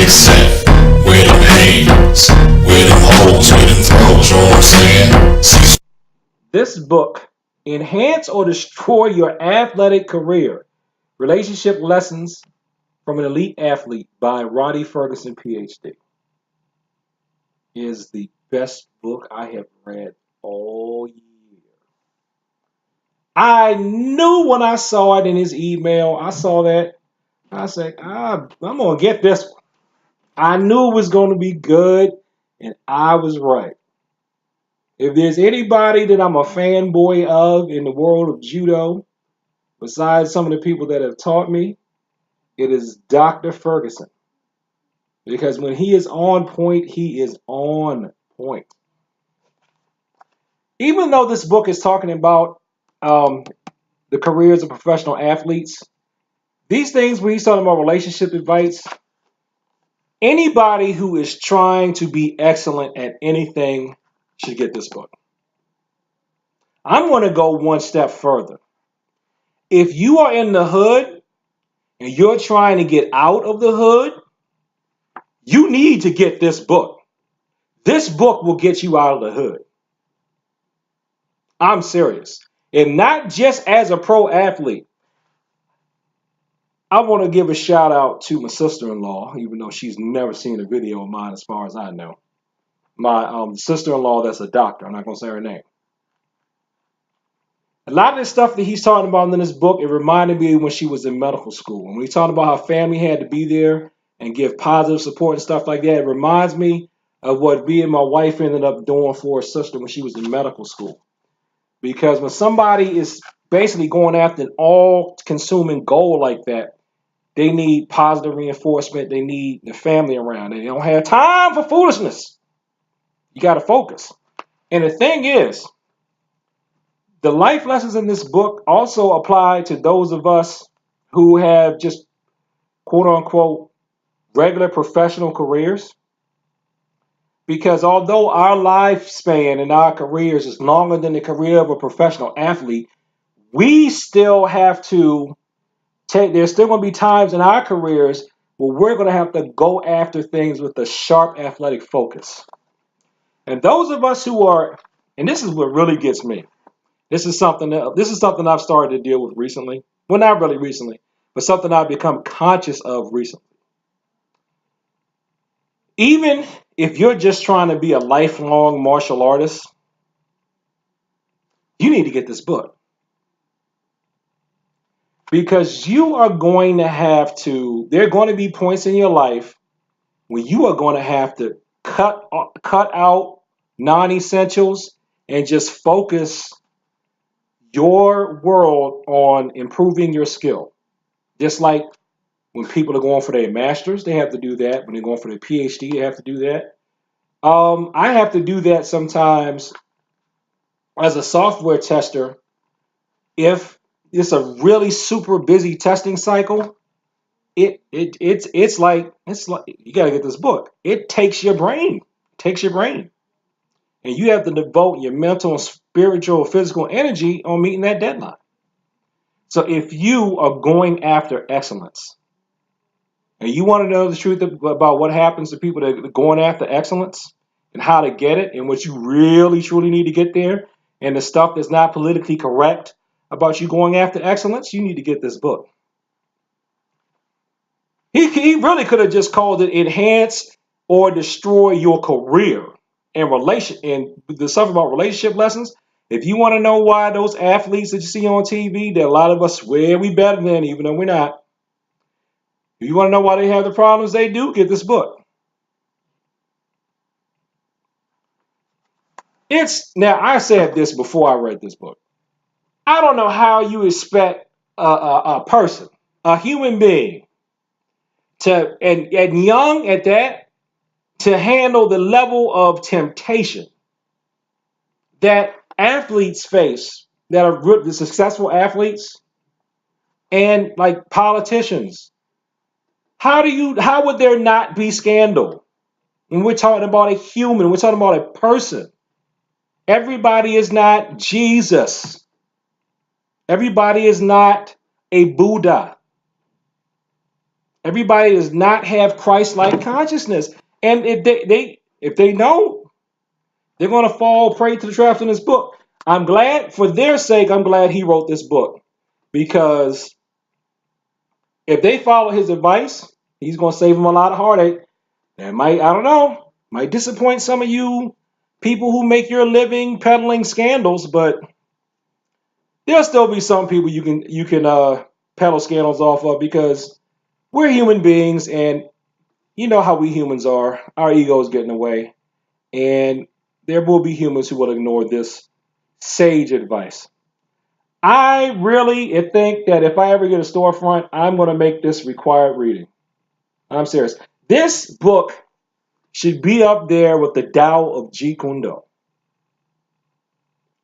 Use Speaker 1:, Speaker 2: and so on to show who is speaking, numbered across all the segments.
Speaker 1: Seth, where them hands, where them holes, where them throws, you know what I'm saying? Cecil.
Speaker 2: This book, Enhance or Destroy Your Athletic Career, Relationship Lessons from an Elite Athlete by Roddy Ferguson, PhD, is the best book I have read all year. I knew when I saw it in his email, I saw that. I said, I'm going to get this one. I knew it was going to be good, and I was right. If there's anybody that I'm a fanboy of in the world of judo, besides some of the people that have taught me, it is Dr. Ferguson. Because when he is on point, he is on point. Even though this book is talking about the careers of professional athletes, these things when he's talking about relationship advice, anybody who is trying to be excellent at anything should get this book. I'm going to go one step further. If you are in the hood and you're trying to get out of the hood, you need to get this book. This book will get you out of the hood. I'm serious. And not just as a pro athlete. I want to give a shout out to my sister-in-law, even though she's never seen a video of mine as far as I know. My sister-in-law that's a doctor. I'm not going to say her name. A lot of the stuff that he's talking about in this book, it reminded me when she was in medical school. When we talked about how family had to be there and give positive support and stuff like that, it reminds me of what me and my wife ended up doing for her sister when she was in medical school. Because when somebody is basically going after an all-consuming goal like that, they need positive reinforcement. They need the family around. They don't have time for foolishness. You got to focus. And the thing is, the life lessons in this book also apply to those of us who have just quote unquote regular professional careers. Because although our lifespan and our careers is longer than the career of a professional athlete, we still have to there's still going to be times in our careers where we're going to have to go after things with a sharp athletic focus. And those of us who are, and this is what really gets me. This is something I've started to deal with recently. Well, not really recently, but something I've become conscious of recently. Even if you're just trying to be a lifelong martial artist, you need to get this book. Because you are going to have to, there are going to be points in your life when you are going to have to cut out non-essentials and just focus your world on improving your skill. Just like when people are going for their masters, they have to do that. When they're going for their PhD, they have to do that. I have to do that sometimes as a software tester. If it's a really super busy testing cycle, it's like you got to get this book. It takes your brain, and you have to devote your mental and spiritual, physical energy on meeting that deadline. So if you are going after excellence, and you want to know the truth about what happens to people that are going after excellence and how to get it, and what you really truly need to get there, and the stuff that's not politically correct about you going after excellence, you need to get this book. He really could have just called it Enhance or Destroy Your Career and the stuff about relationship lessons. If you want to know why those athletes that you see on TV, that a lot of us swear we better than, even though we're not. If you want to know why they have the problems they do, get this book. Now I said this before I read this book. I don't know how you expect a person, a human being, and young at that, to handle the level of temptation that athletes face, that are the successful athletes and like politicians. How would there not be scandal when we're talking about a human, we're talking about a person? Everybody is not Jesus. Everybody is not a Buddha. Everybody does not have Christ-like consciousness. And if they don't, they're going to fall prey to the traps in this book. I'm glad, for their sake, I'm glad he wrote this book. Because if they follow his advice, he's going to save them a lot of heartache. That might, I don't know, might disappoint some of you people who make your living peddling scandals, but there'll still be some people you can peddle scandals off of, because we're human beings, and you know how we humans are. Our egos get in the way, and there will be humans who will ignore this sage advice. I really think that if I ever get a storefront, I'm going to make this required reading. I'm serious. This book should be up there with the Tao of Jeet Kune Do.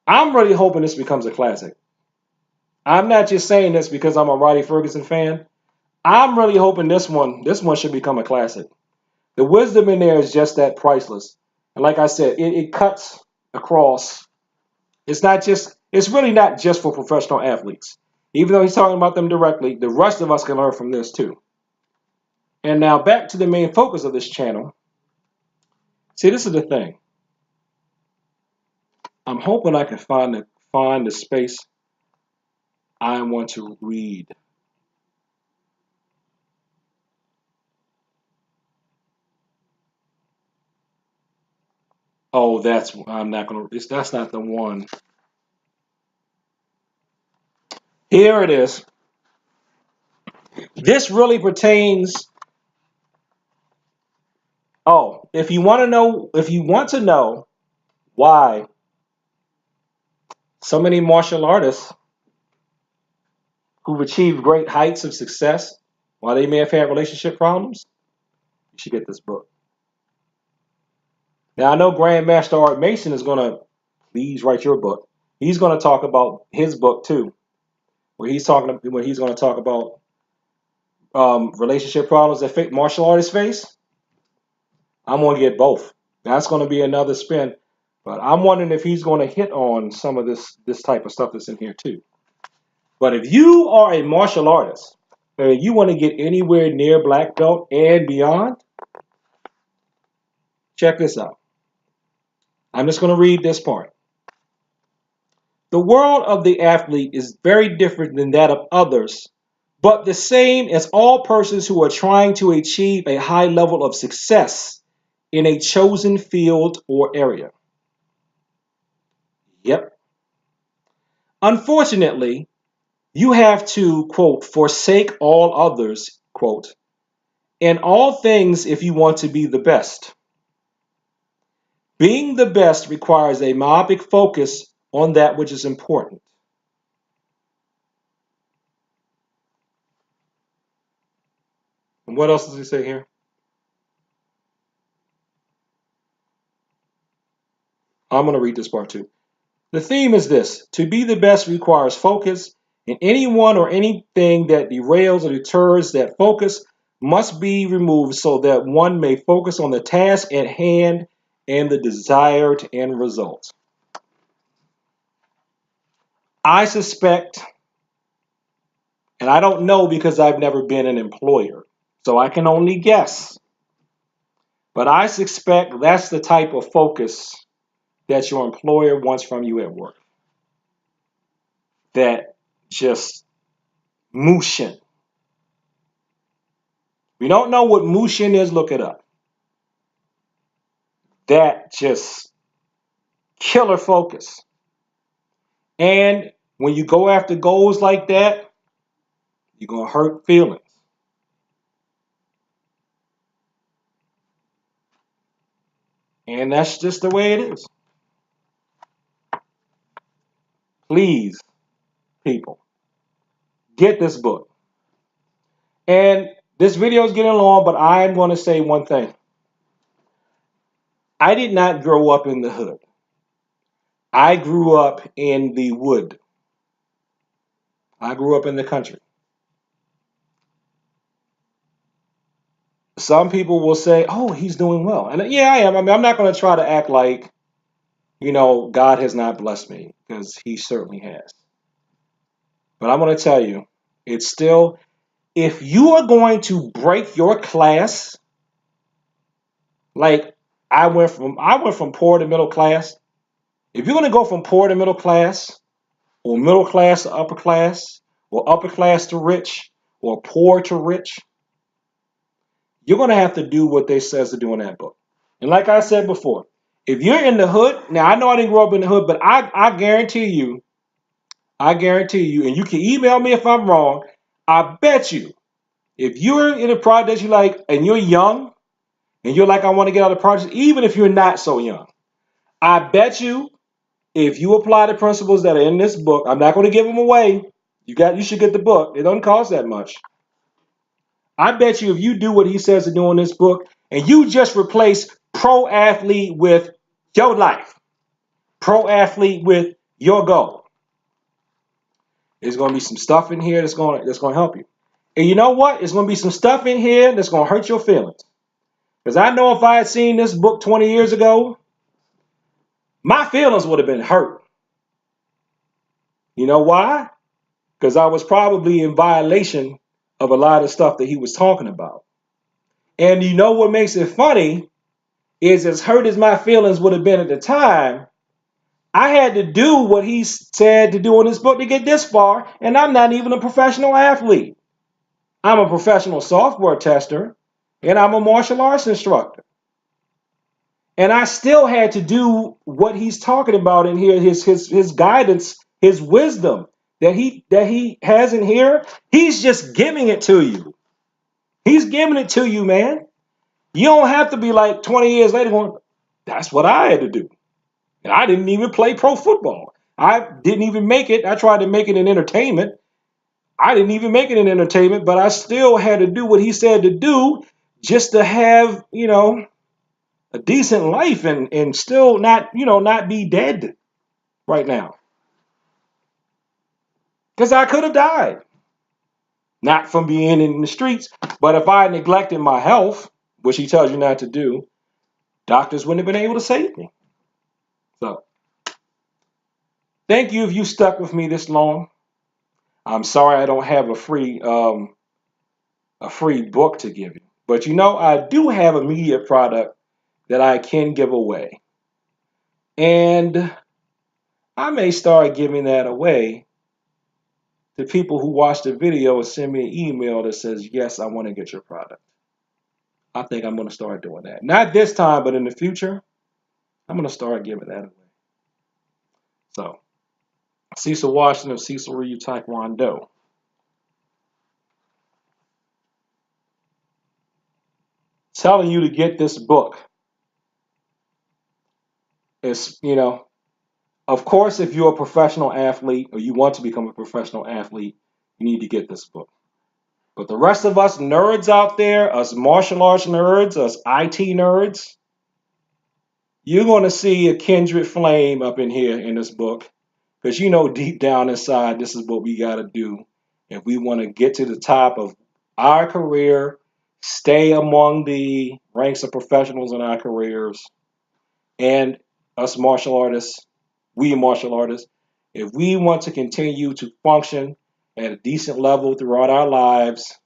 Speaker 2: I'm really hoping this becomes a classic. I'm not just saying this because I'm a Roddy Ferguson fan. I'm really hoping this one should become a classic. The wisdom in there is just that priceless. And like I said, it cuts across. It's really not just for professional athletes. Even though he's talking about them directly, the rest of us can learn from this too. And now back to the main focus of this channel. See, this is the thing. I'm hoping I can find the space I want to read. Oh, that's not the one. Here it is. This really pertains. Oh, if you want to know why so many martial artists who've achieved great heights of success, while they may have had relationship problems, you should get this book. Now I know Grandmaster Art Mason is gonna please write your book. He's gonna talk about his book too, where he's gonna talk about relationship problems that martial artists face. I'm gonna get both. That's gonna be another spin. But I'm wondering if he's gonna hit on some of this type of stuff that's in here too. But if you are a martial artist and you want to get anywhere near black belt and beyond, check this out. I'm just going to read this part. The world of the athlete is very different than that of others, but the same as all persons who are trying to achieve a high level of success in a chosen field or area. Yep. Unfortunately, you have to, quote, forsake all others, quote, in all things if you want to be the best. Being the best requires a myopic focus on that which is important. And what else does he say here? I'm going to read this part too. The theme is this: to be the best requires focus, and anyone or anything that derails or deters that focus must be removed so that one may focus on the task at hand and the desired end result. I suspect, and I don't know because I've never been an employer, so I can only guess, but I suspect that's the type of focus that your employer wants from you at work. That just Mushin. If you don't know what Mushin is, look it up. That just killer focus. And when you go after goals like that, you're going to hurt feelings. And that's just the way it is. Please, people, get this book. And this video is getting long, but I'm going to say one thing. I did not grow up in the hood. I grew up in the wood. I grew up in the country. Some people will say, "Oh, he's doing well," and yeah, I am. I mean, I'm not going to try to act like, God has not blessed me, because He certainly has. But I'm going to tell you, it's still if you are going to break your class, like I went from poor to middle class. If you're going to go from poor to middle class, or middle class to upper class, or upper class to rich, or poor to rich, you're going to have to do what they says to do in that book. And like I said before, if you're in the hood, now I know I didn't grow up in the hood, but I guarantee you, and you can email me if I'm wrong, I bet you, if you're in a project you like and you're young and you're like, I want to get out of the project, even if you're not so young, I bet you if you apply the principles that are in this book, I'm not going to give them away. You should get the book. It doesn't cost that much. I bet you if you do what he says to do in this book, and you just replace pro athlete with your life, pro athlete with your goal, there's going to be some stuff in here that's going to help you. And you know what? There's going to be some stuff in here that's going to hurt your feelings. Because I know if I had seen this book 20 years ago, my feelings would have been hurt. You know why? Because I was probably in violation of a lot of stuff that he was talking about. And you know what makes it funny is, as hurt as my feelings would have been at the time, I had to do what he said to do in his book to get this far, and I'm not even a professional athlete. I'm a professional software tester, and I'm a martial arts instructor. And I still had to do what he's talking about in here, his guidance, his wisdom that he has in here. He's just giving it to you. He's giving it to you, man. You don't have to be like 20 years later going, that's what I had to do. And I didn't even play pro football. I didn't even make it. I tried to make it in entertainment. I didn't even make it in entertainment, but I still had to do what he said to do just to have, a decent life and still not be dead right now. Because I could have died. Not from being in the streets, but if I neglected my health, which he tells you not to do, doctors wouldn't have been able to save me. So, thank you if you stuck with me this long. I'm sorry I don't have a free book to give you. But I do have a media product that I can give away. And I may start giving that away to people who watch the video and send me an email that says, yes, I want to get your product. I think I'm going to start doing that. Not this time, but in the future, I'm going to start giving that away. So, Cecil Washington of Cecil Ryu Taekwondo. Telling you to get this book. It's, of course, if you're a professional athlete or you want to become a professional athlete, you need to get this book. But the rest of us nerds out there, us martial arts nerds, us IT nerds, you're going to see a kindred flame up in here in this book. Because deep down inside, this is what we got to do. If we want to get to the top of our career, stay among the ranks of professionals in our careers, and us martial artists, we martial artists, if we want to continue to function at a decent level throughout our lives,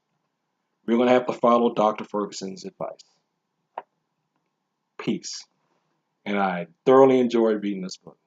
Speaker 2: we're going to have to follow Dr. Ferguson's advice. Peace. And I thoroughly enjoyed reading this book.